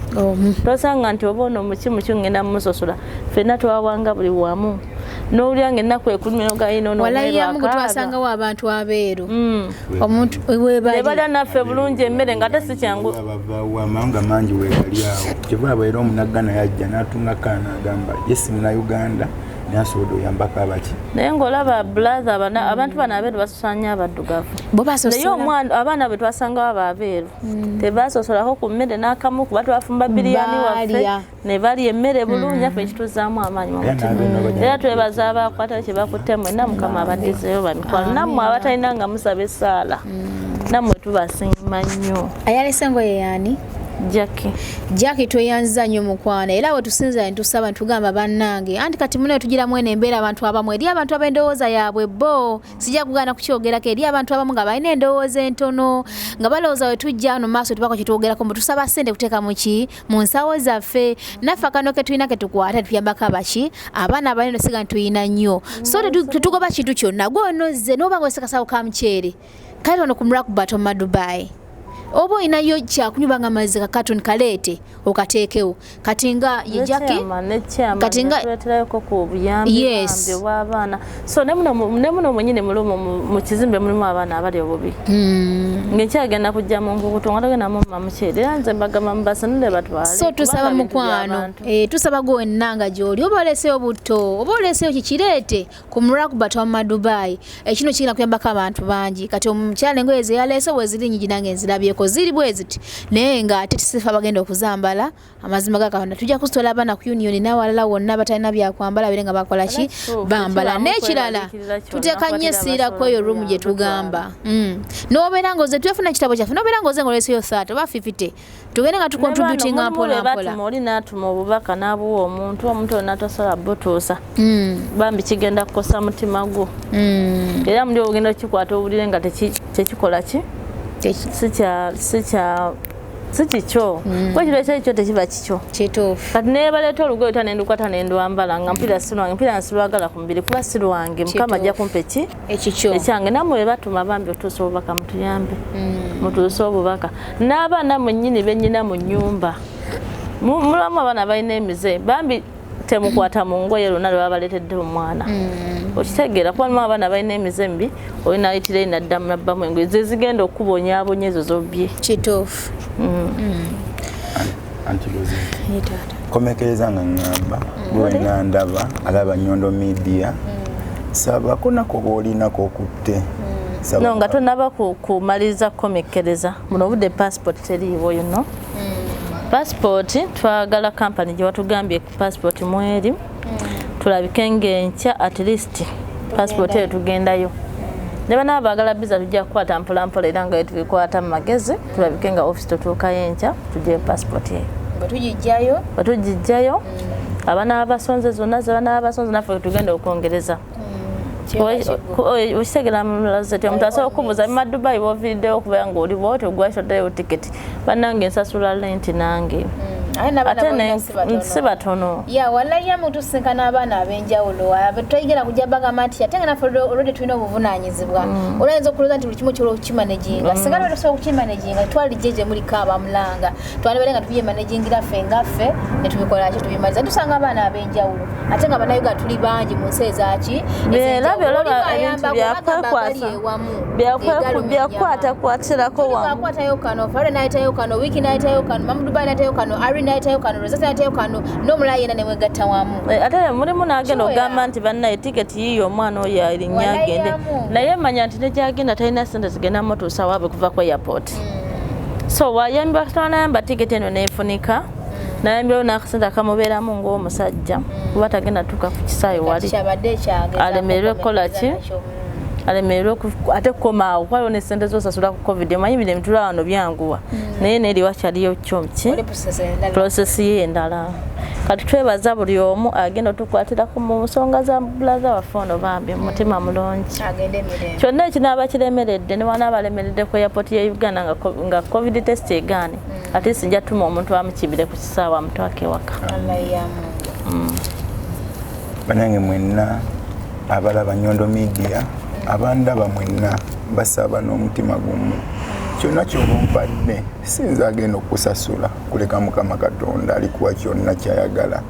tosanga nti oba ono muki ngenda mumusosola ffenna twawanga buli wamu n'owulira ng'ennaku ekumi walayamugu twasangawo abantu abeeru omuntu ebalya naffe bulungi emmere nga ate si kyangu amawanga mangi weegali awo kyeva abaera omunaggana yajja n'atunga kaana agamba ye si munayuganda Nyasodo yambako abaki. Naye ng'olaba brother abantu bano abeeru basusanya abaddugavu. Bo basosola. Naye omwana abaana be twasanga baba abeeru. Tebasosolako ku mmere n'akamu kuba twafumba biriyani waffe ne balya emmere bulungi ffe ekituzaamu amaanyi mu mutima. Era twebaza abakwata kye bakutte mwenna Mukama abaddizeeyo bamikwano. Nammwe abatalina nga musaba essaala. Nammwe tubasiima nnyo. Ayalese ngoye yaani? Jackie tweyanziza nnyo mukwana era we tusinza ntusaba ntugamba bannange anti kati muno tugira mwene embeera abantu abamu eri abantu ab'endowooza yaabwe bo sijja kugaana kukyogerako eri abantu abamu nga balina endowooza entono nga balowooza we tujja no maaso tubako kye twogerako mbu tusaba ssente kuteeka muki mu nsawo zaffe naffe akano ke tulina ke tukwata tuyambako abaki abaana abalina siga ntuyina nnyo so tetugoba kintu kyonna gwe onozze n'oba ng'osekasawo ka muceere kale ono ku murakubato mu Dubai obo inayo kyakunywa nga amazzi ka carton kaleete okateekewo kati nga ye Jackie kati nga tuleterayo ko buyambi bw'abaana so ne muno mwenyine mulimu mu kizimbe mulimu abaana abali obubi ng'ekyagenda kujja mu nkukutu nga togenda mu mamukyere era nze mbagamba mubasanule batwale so tusaba mukwano tusaba gwe ennanga gy'oli oba oleseyo butto oba oleseyo kikireete ku murakubato wa Dubai ekino kirina kuyambako abantu bangi kati omukyala engoye ze yaleese weziri nnyingi nange nzirabyeko ziri bweziti naye nga ate tisifa bagenda okuzambala amazima ga Katonda tujja kusitola abaana ku union n'awalala wonna batalina byakwambala bire nga bakola ki bambala n'ekirala tuteeka nnyo essira ku eyo room gye tugamba n'obeera ng'oze tuyafuna ekitabo kyaffe n'obeera ng'oze ng'oleseyo 30 oba 50 tugende nga tukontributinga mpola mpola oli n'atuma obubaka n'abuwa omuntu oyo n'atasobola butuusa bambi kigenda kukosa mutima gwo era muli ogenda okukikwata owulire nga tekikola ki si kikyo bwekiro ekyo tekiba kikyo kituufu kati naye baleeta olugoye tanendukwata nendwambala nga mpira sirwange mpira nsirwagala ku mubiri kuba sirwange Mukama ajja kumpa ekikyo ekyange nammwe we batuma bambi otuusa obubaka mutuyambe mutuuse obubaka n'abaana mwennyini bennyina mu nnyumba mulamu abaana balina emize bambi temukwata mu ngoye lwonna lwe babaleetedde omwana okitegeera kuba mulimu abaana balina emize embi olina ayitire naddamu nabbamu engoye zezigenda okubonyaabonya ezo zobbye kituufu Anti Rozet komekereza nga ngamba bwena ndaba alaba Nyondo Media saba kunako boolinako okutte no nga tonaba kumaliriza kukomekereza muno obudde passport teriiwo yono passport twagala company gye watugambye passport mweri tulabike ng'enkya at least passport eyo tugendayo ne bana abagala biza tujja kukwata mpola mpola era nga tubikwata mu magezi tulabike nga office tutuukayo enkya tujje passport eyo batugijjayo abaana abasonze zonna z'abaana abasonze naffe tugenda okwongereza okitegera mu Rozet omuntu asobola okubuuza mu Dubai booviriddewo okubeera ng'oli bwoti ogwasoddeyo tiketi bannange nsasula lenti nange ate si batono walayo mutusinkana abaana ab'enjawulo toyigera kujja bagamba nti ate nga naffe olwedde tulina obuvunaanyizibwa olayinza okulooza nti buli kimu kyola okukimanaginga singa lwe tosobola okukimanaginga twali gye muliko abamulanga twalibale nga tubyemanagingiraffe ffe ne tubikolaki tubimaliza tusanga abaana ab'enjawulo ate nga bannayuganda tuli bangi mu nsi ezaki byakwatakwatiraako wamukwatayo kano fare nayitayo kano wiki nayitayo kano mamudubai nayitayo kano ari nayitayo kano Rozet nayitayo kano n'omulala yena ne mwegatta wamu ate mulimu n'agenda ogamba nti bannaye tiketi yiyo omwana oyo alinnya agende naye manya nti negyagenda talina sente zigenda mutuusa waabwe kuva ku airport so wayambibwa tonayamba tiketi eno neefunika nayambyewo n'akasente akamubeeramu ng'omusajja kuba tagenda tuuka ku kisaawe wali alemererwe kukola ki alemererwe ate kukomaawo waliwo n'essente z'osasula ku covid manyi bino emitula wano byanguwa naye neeri wakyaliyo kyoki prosesi ye endala kati twebaza buli omu agenda otukwatirako mu nsonga za bulaza waffe ono bambi mutima mulungi kyonna ekinaaba kiremeredde ne wana abalemeredde ku airport ya Uganda nga covid test egaane ate sijja tuma omuntu amukibire ku kisaawe amutwake ewaka banange mwenna abalaba Nyondo Media abandaba mwenna basaba n'omutima gumu kyonna kyobumpadde sinza agenda okusasula kuleka Mukama Katonda alikuwa kyonna kyayagala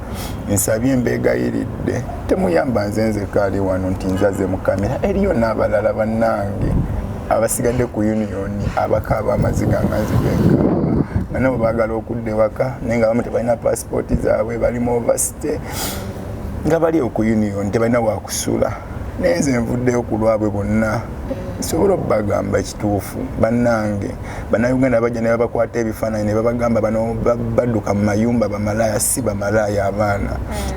nsabye mbeegayiridde temuyamba nze kaali wano nti nzaze mu kamera eriyo n'abalala bannange abasigadde ku union abakaaba amaziga nga nzigenka nabo baagala okudda ewaka naye nga bamu tebalina passport zaabwe bali mu overstay nga bali ku union tebalina wakusula nenze nvuddeyo ku lwabwe bonna nsobola okubagamba ekituufu bannange bannayuganda bajja ne babakwata ebifaananyi ne babagamba bano badduka mu mayumba bamalaya si bamalaya abaana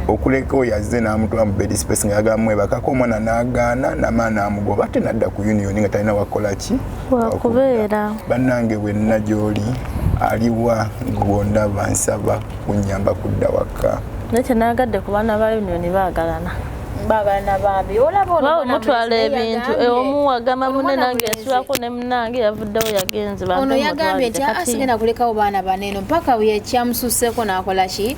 okuleka oyo azze n'amutwala mu bed space nga yagamba mwebakako omwana n'agaana n'amaana amugoba ate nadda ku union nga talina wakola ki wakubeera bannange bwenna gy'oli aliwa gwondaba nsaba kunyamba kudda waka nekyo nagadde ku baana ba union baagalana bambi olaba mutwala ebintu omuwagama munne nange enswako ne munange yavuddewo yagenze ono yagambye nti asigenda kulekawo baana baneeno mpaka kyamususeeko n'akola ki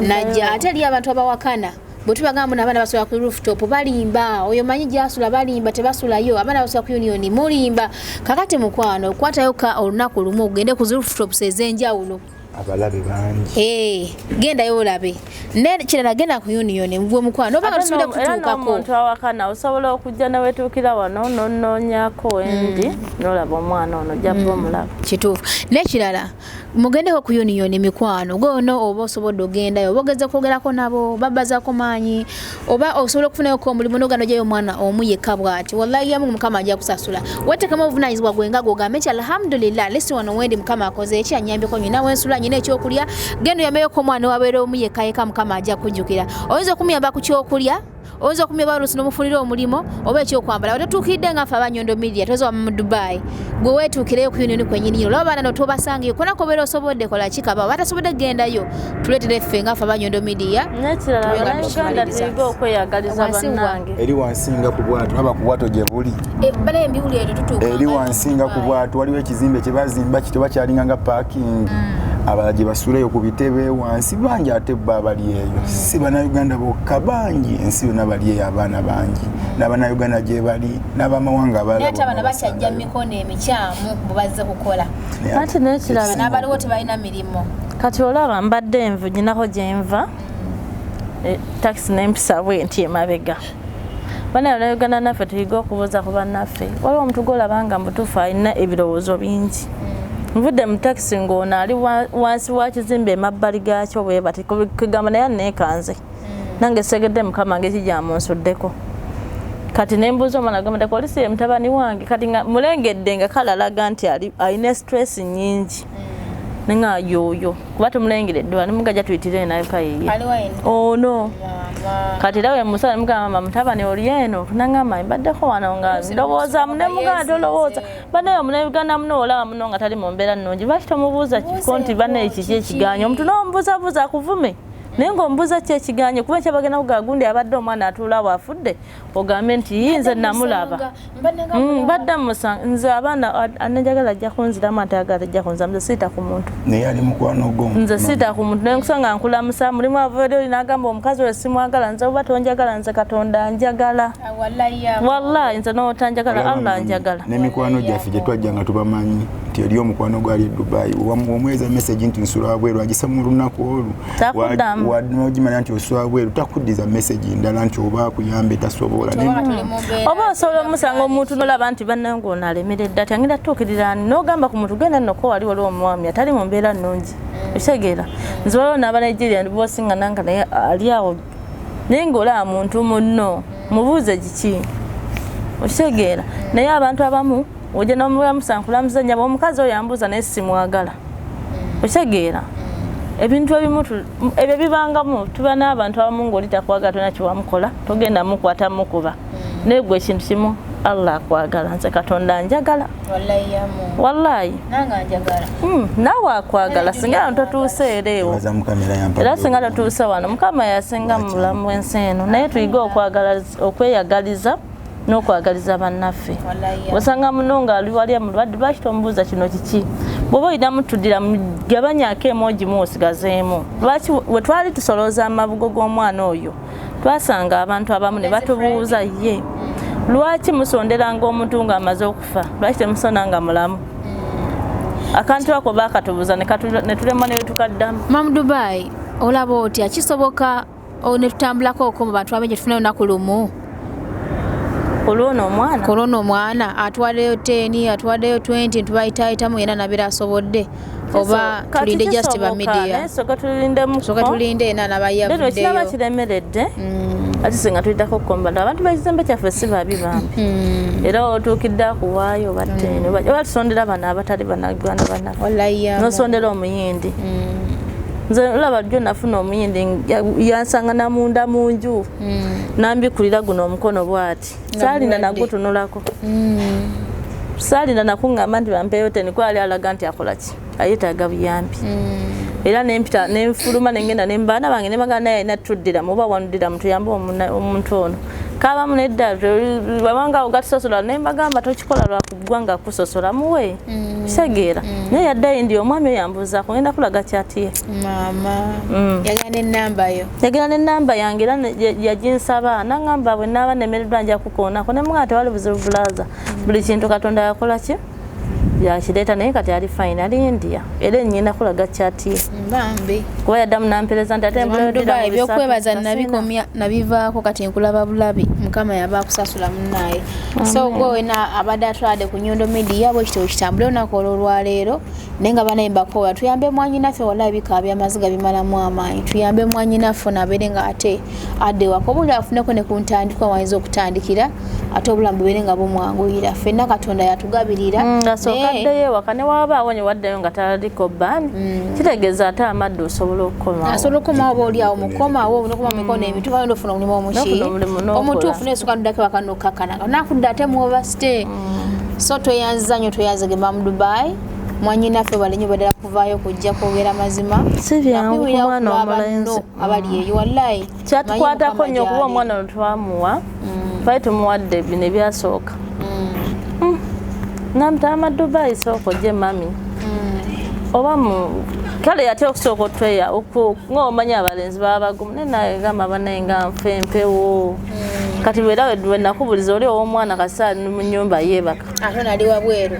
najja ate eri abantu abawakana bwe tubagamba n'abaana basula ku rooftop balimba oyo manyi gyasula balimba tebasulayo abaana basula ku union mulimba kakati mukwano okwatayo olunaku lumu ogende ku rooftops ez'enjawulo abalabe bangi gendayo olabe nekirala genda ku union mugwe mukwano oba tusubire kutuukako omuntu awakana osobola okujja newetuukira wano nonoonyaako endi nolaba omwana ono jjaba omulaba kituufu nekirala mugendeko ku union mikwano gono oba osobodde ogendayo oba ogeze kwogerako nabo babazaako maanyi oba osobola okufunayoko omulimu nogano gyayo omwana omu yekka bw'ati wallahi yamu mukama ajja kusasula wetekemu obuvunaanyizibwa gwenga gogambe nti alhamdulillah lesi wano wendi mukama akoze eki anyambyeko nyina wensula nyina ekyokulya genda oyambyeko omwana wabeera omu yekka mukama ajja kujjukira oyinza okumuyamba ku kyokulya oyinza okumuyamba olusi n'omufunira omulimo oba ekyokwambala wetutuukidde nga ffe aba Nyondo Media toza mu Dubai gwe weetuukireyo ku union kwennyini olaba abaana notobasangeyo konako obeera osobodde kola kikaba batasobodde gendayo tuleetere ffe nga ffe aba Nyondo Media nekirala Uganda tuyiga okweyagaliza bannange eri wansinga ku bwato aba ku bwato gye buli bala embiwulire tutuuka eri wansinga ku bwato waliwo ekizimbe kye bazimba kitoba kyalinga nga parking abalagi basuleyo ku bitebe wansi bangi ate bba abali eyo si bannayuganda bokka bangi ensi yonna bali eyo abaana bangi n'abannayuganda gye bali n'abamawanga abalate abana bakyajja mikono emikyamu bwebazze kukola ate nekirala n'abaliwo tebalina mirimu kati olaba mbadde envu nyinako gyenva takisi nempisa bwenti emabega bannayuganda naffe tuyiga okubuuza ku bannaffe waliwo omuntu golabanga mutuufu alina ebirowoozo bingi nvudde mu takisi ng'ono ali wansi wa kizimbe emabbali gaakyo bwe bati kugamba naye neekanze nange segedde mukama ngekijja munsuddeko kati nembuuza omwana gamba kolisi ye mutabani wange kati nga mulengedde nga kalalaga nti alina stress nyingi nenga yoyo kuba tumulengeredde wani mugajja tuyitire nayo kayiye ono kati rawe musala mugamba mutabani oli eno nangamba mbaddeko wano nga ndowooza mune muganda tolowooza banayo mune Uganda muno olaba muno nga tali mu mbeera nnungi lwaki tomubuuza kiko nti bane ekiki ekiganyo omuntu n'omubuuzabuuza akuvume naye ng'omubuuza ki ekiganyo kuba ekyabagenda kugagundi abadde omwana atuulaawo afudde ogambe nti nze namulaba mbadde musanga nze abaana Njagala ajja kunziramu ate Njagala tajja kunzira nze siita ku muntu naye ali mukwano gwo nze siita ku muntu naye nkusanga nkulamusa mulimu avayo n'agamba omukazi we simwagala nze oba tonjagala nze Katonda njagala wallahi nze n'otanjagala Allah njagala n'emikwano gyaffe gye twajja nga tubamanyi nti eri omukwano gwali e Dubai omweza message nti nsula wabweru agisa mu lunaku olwo n'ogimanya nti osula wabweru takuddiza message ndala nti oba akuyambe tasobola oba osobola omusanga omuntu nolaba nti bannange ono alemeredde ati angenda tuukirira ani n'ogamba ku muntu genda nno ko wali waliwo omwami atali mu mbeera nnungi okitegeera nze waliwo n'Abanigeria bosinga nanga naye ali awo naye ng'olaba muntu munno mubuuze kiki okitegeera naye abantu abamu ojja n'omusankulamuza nnyaba omukazi oyo ambuuza naye simwagala okitegeera ebintu ebimu ebyo bibangamu tuba n'abantu abamu ng'oli takwagala tolina kyewamukola togenda mukwata mukuba naye gwe ekintu kimu Allah akwagala nze Katonda njagala wallahi naawe akwagala singa totuuse ereewo era singa totuuse wano mukama yasinga mu bulamu bw'ensi eno naye tuyiga okweyagaliza n'okwagaliza bannaffe osanga muno nga ali wali mulwadde lwaki tomubuuza kino kiki bw'oba oyinamu tuddira gabanyako emoji mu osigazeemu lwaki we twali tusolooza amabugo g'omwana oyo twasanga abantu abamu ne batubuuza ye lwaki musonderanga omuntu ng'amaze okufa lwaki temusona nga mulamu akantu ako baakatubuuza ne tulema ne tukaddamu Mamu Dubai olaba otya kisoboka ne tutambulako okwo mu bantu abengi tufunayo lunaku lumu Kulona omwana atwaleyo 10 atwaleyo 20 tubayitaayitamu yena nabira asobodde oba tulinde just ba media soka tulinde ena nabayavuddeyo lero kiraba kiremeredde ati singa tulidako kukombana abantu bakizembe kyaffe si babi bambi era otuukidde akuwaayo battene oba tusondera bano abatali banagwana bana nosondera omuyindi nze olaba jjo nafuna omuyindi yansanga namunda mu nju nambikulira guno omukono bwati saalinda nagutunulako saalinda nakuŋŋamba nti bampeeyo teni kwali alaga nti akola ki ayetaaga buyambi era nempita nenfuluma nengenda nembaana bange nemagana naye alina tuddiramu oba wanuddiramu tuyambe omuntu ono kabamu nedda bawanga ogatusosola nembagamba tokikola lwakuggwanga kusosola muwe kitegeera naye yaddayo ndi omwami oyambuuzaako ngenda kulaga kyatiye maama yagenda n'ennamba yange era yaginsaba naŋŋamba bwe naaba nemereddwa nja kukoonako nemugamba tewali buzibu bulaza buli kintu katonda yakola ki yakireeta naye kati ali fine ali India era nyina kulaga kyatiye bambi kuba yaddamu nampereza nti ate ebyokwebaza nabikomya nabivaako kati nkulaba bulabi mukama yaba akusasula munnaye so gwe wena abadde atwalde ku Nyondo Media bwe kityo kitambule olunaku olwaleero naye nga banaye mbakoowa tuyambe mwanyinaffe walabi bika byamaziga bimalamu amaanyi tuyambe mwanyinaffe nabeere nga ate adde wako buli afuneko ne ku ntandikwa wayinza okutandikira ate obulamu bubeere nga bumwanguyira ffenna katonda yatugabirira addeyo waka ne wabaawo ne waddeyo nga talaliko bbaani kitegeeza ate amadde osobola okukomawo oba oliawo mukomawo nokuma mikono emitu bayinza ofuna omulimu omuki omutuufu nesuka ndudako waka nokkakana nakudda ate mu overstay so tweyanziza nnyo tweyanzigema mu Dubai mwanyinaffe balenye badala kuvaayo kujja kwogera mazima sibyangu kumwana omulenzi abali eyo wallahi kyatukwatako nnyo okuba omwana olutwamuwa twali tumuwadde bino ebyasooka namutama Dubai soko je mami oba mu kale yate okusooka otweya ng'omanya abalenzi babagumu naye gamba banaye nga nfempewo kati bwera we nakubuliza oli ow'omwana kasa mu nnyumba yeebaka ate nali wabweru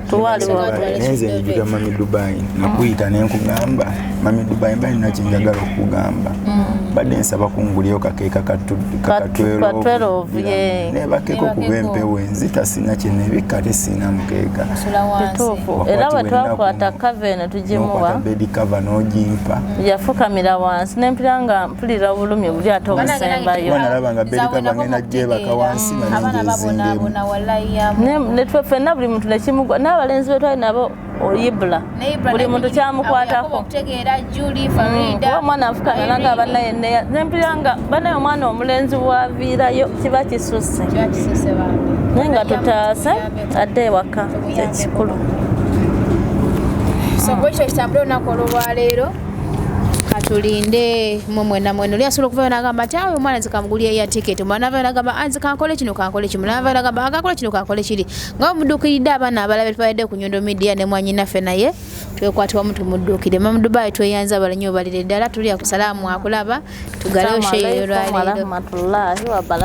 neze njiga mami Dubai nakuyita nenkugamba mami Dubai balina kyenjagala okugamba badde nsaba kungulyeyo kakeeka ka12 nebakeeko kuba empewo enzita sina kyenebikka ate sina mukeeka era bwe twakwata kava eno tugimuwa bedi kava n'ogimpa yafukamira wansi nempira nga mpulira obulumi buli ate obusembayo nalaba nga bedi kava ngenda gyebaka wansi netwe ffenna buli muntu nekimugwa n'abalenzi betwali nabo oyibula buli muntu kyamukwatako kuba omwana afukamira nanga banaye nempira nga banaye omwana omulenzi bwaviirayo kiba kisusse naye nga tutaase adde ewaka kyekikulu so bwekyo kitambule olunaku olwaleero katulinde mwena oli asobola okuvayo nagamba ati awe omwana zikamugulya ya tiketi omwana avayo nagamba anzi kankole kino kankole kimu navayo nagamba akankole kino kankole kiri nga mudduukiridde abaana abalala betwalidde ku Nyondo Media ne mwanyinaffe naye twekwatibwa mu tumudduukire mamu Dubai tweyanza abalenyi obalire ddala tuli akusalaamu akulaba tugaleyo sheeyo olwaleero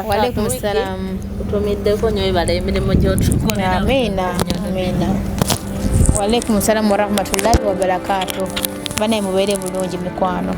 walaikum salaam tutumiddeko nnyo ebala emirimu gy'otukolera amiina walaikum salaam wa rahmatullahi wa barakatuh banaye mubeere bulungi mikwano